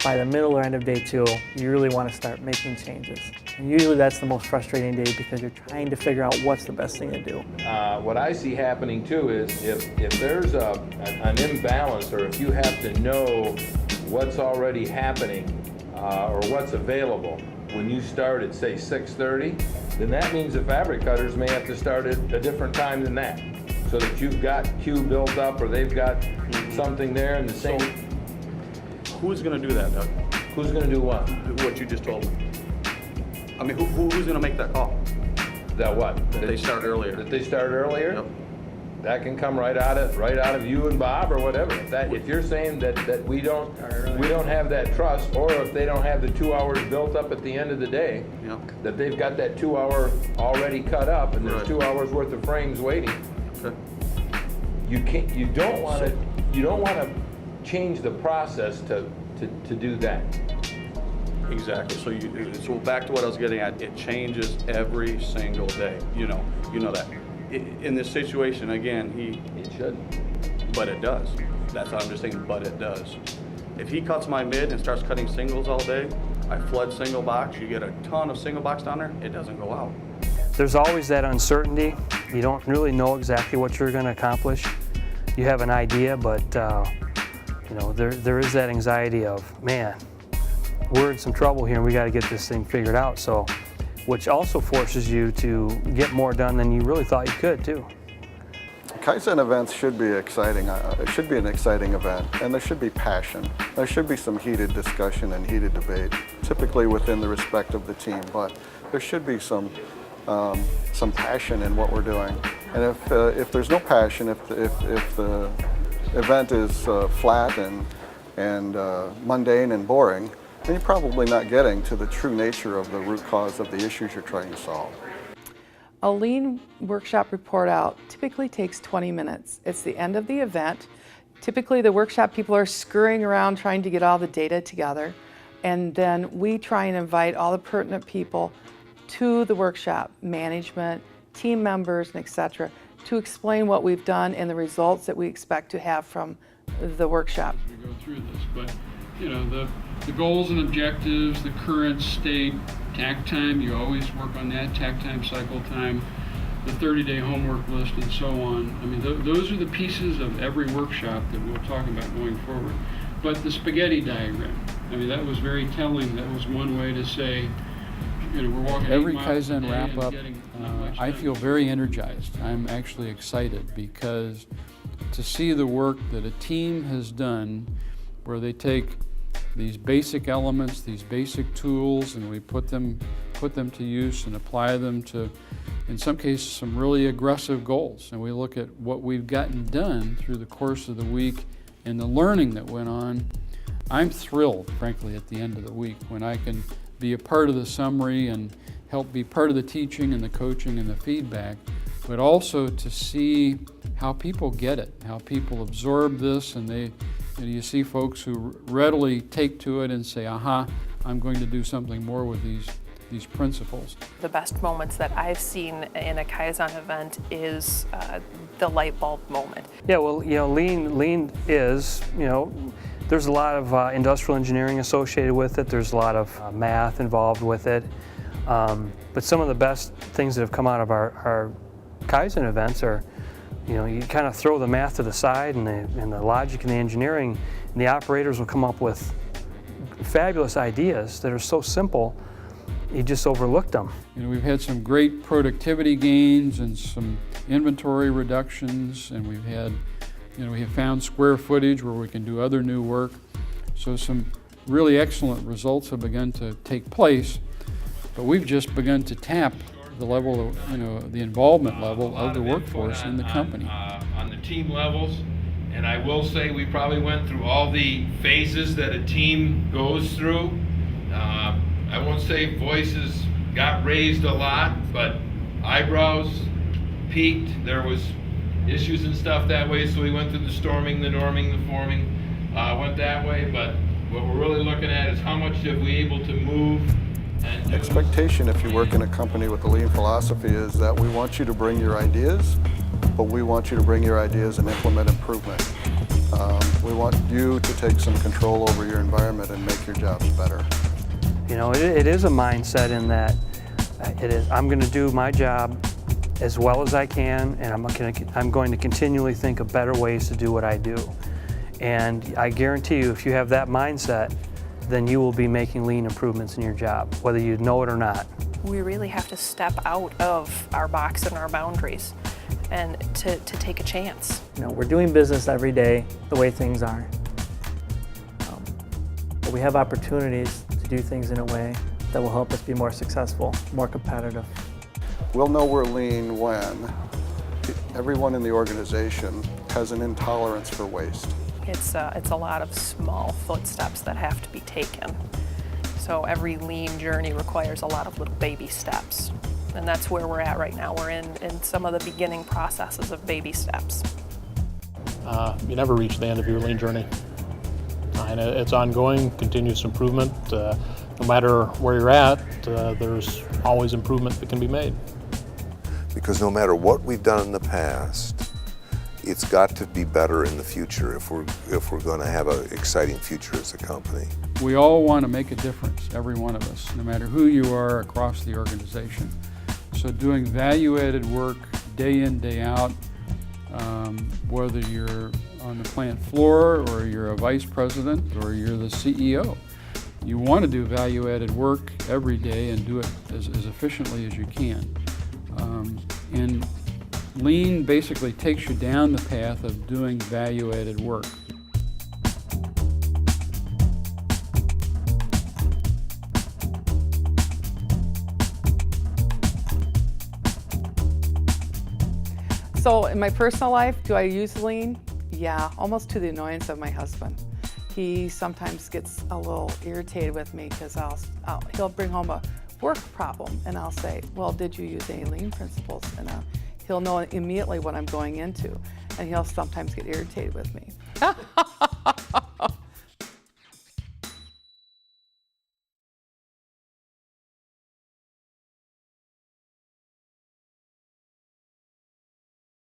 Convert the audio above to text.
by the middle or end of day 2, you really want to start making changes. And usually that's the most frustrating day because you're trying to figure out what's the best thing to do. What I see happening too is if there's an imbalance, or if you have to know what's already happening or what's available when you start at say 6:30, then that means the fabric cutters may have to start at a different time than that, so that you've got queue built up or they've got something there in the same. So, who's going to do that, Doug? Who's going to do what? What you just told me. I mean, who's going to make that call? That what? That they start earlier. That they start earlier? Yep. That can come right out of you and Bob or whatever. If you're saying that we don't have that trust, or if they don't have the 2 hours built up at the end of the day, Yep. that they've got that 2 hour already cut up and there's Right. 2 hours worth of frames waiting. Okay. You don't want to change the process to do that. Exactly. So back to what I was getting at. It changes every single day. You know that. In this situation, again, It shouldn't. but it does. That's what I'm just saying. But it does. If he cuts my mid and starts cutting singles all day, I flood single box. You get a ton of single box down there. It doesn't go out. There's always that uncertainty. You don't really know exactly what you're going to accomplish. You have an idea, but there is that anxiety of, man, we're in some trouble here and we got to get this thing figured out. So, which also forces you to get more done than you really thought you could too. Kaizen events should be exciting. It should be an exciting event, and there should be passion. There should be some heated discussion and heated debate, typically within the respect of the team, but there should be some passion in what we're doing. And if there's no passion, if the event is flat and mundane and boring, then you're probably not getting to the true nature of the root cause of the issues you're trying to solve. A lean workshop report out typically takes 20 minutes. It's the end of the event. Typically the workshop people are scurrying around trying to get all the data together, and then we try and invite all the pertinent people to the workshop, management, team members, and etc., to explain what we've done and the results that we expect to have from the workshop. We go through this, but the goals and objectives, the current state, tack time, you always work on that, tack time, cycle time, the 30-day homework list, and so on. I mean, those are the pieces of every workshop that we'll talk about going forward. But the spaghetti diagram, I mean, that was very telling. That was one way to say, we're walking every 8 miles a Kaizen day wrap and up, getting not much I done. feel very energized. I'm actually excited because to see the work that a team has done where they take these basic elements, these basic tools, and we put them to use and apply them to, in some cases, some really aggressive goals. And we look at what we've gotten done through the course of the week and the learning that went on. I'm thrilled, frankly, at the end of the week when I can be a part of the summary and help be part of the teaching and the coaching and the feedback, but also to see how people get it, how people absorb this, and you see folks who readily take to it and say, aha, I'm going to do something more with these principles. The best moments that I've seen in a Kaizen event is the light bulb moment. Yeah, well, lean is, there's a lot of industrial engineering associated with it. There's a lot of math involved with it. But some of the best things that have come out of our Kaizen events are, you kind of throw the math to the side and the logic and the engineering, and the operators will come up with fabulous ideas that are so simple, you just overlooked them. We've had some great productivity gains and some inventory reductions, and we have found square footage where we can do other new work. So some really excellent results have begun to take place, but we've just begun to tap the level of, the involvement level of the workforce in the company. On the team levels, and I will say we probably went through all the phases that a team goes through. I won't say voices got raised a lot, but eyebrows peaked. There was issues and stuff that way, so we went through the storming, the norming, the forming, went that way, but what we're really looking at is how much have we able to move. Expectation, if you work in a company with the lean philosophy, is that we want you to bring your ideas, but we want you to bring your ideas and implement improvement. We want you to take some control over your environment and make your jobs better. You know, it is a mindset in that I'm going to do my job as well as I can, and I'm going to continually think of better ways to do what I do. And I guarantee you, if you have that mindset, then you will be making lean improvements in your job, whether you know it or not. We really have to step out of our box and our boundaries and to take a chance. You know, we're doing business every day the way things are. But we have opportunities to do things in a way that will help us be more successful, more competitive. We'll know we're lean when everyone in the organization has an intolerance for waste. It's a lot of small footsteps that have to be taken. So every lean journey requires a lot of little baby steps. And that's where we're at right now. We're in some of the beginning processes of baby steps. You never reach the end of your lean journey. And it's ongoing, continuous improvement. No matter where you're at, there's always improvement that can be made. Because no matter what we've done in the past, it's got to be better in the future if we're going to have an exciting future as a company. We all want to make a difference, every one of us, no matter who you are across the organization. So doing value-added work day in, day out, whether you're on the plant floor or you're a vice president or you're the CEO, you want to do value-added work every day and do it as efficiently as you can. And lean basically takes you down the path of doing value-added work. So in my personal life, do I use lean? Yeah, almost to the annoyance of my husband. He sometimes gets a little irritated with me because he'll bring home a work problem and I'll say, well, did you use any lean principles? And he'll know immediately what I'm going into, and he'll sometimes get irritated with me.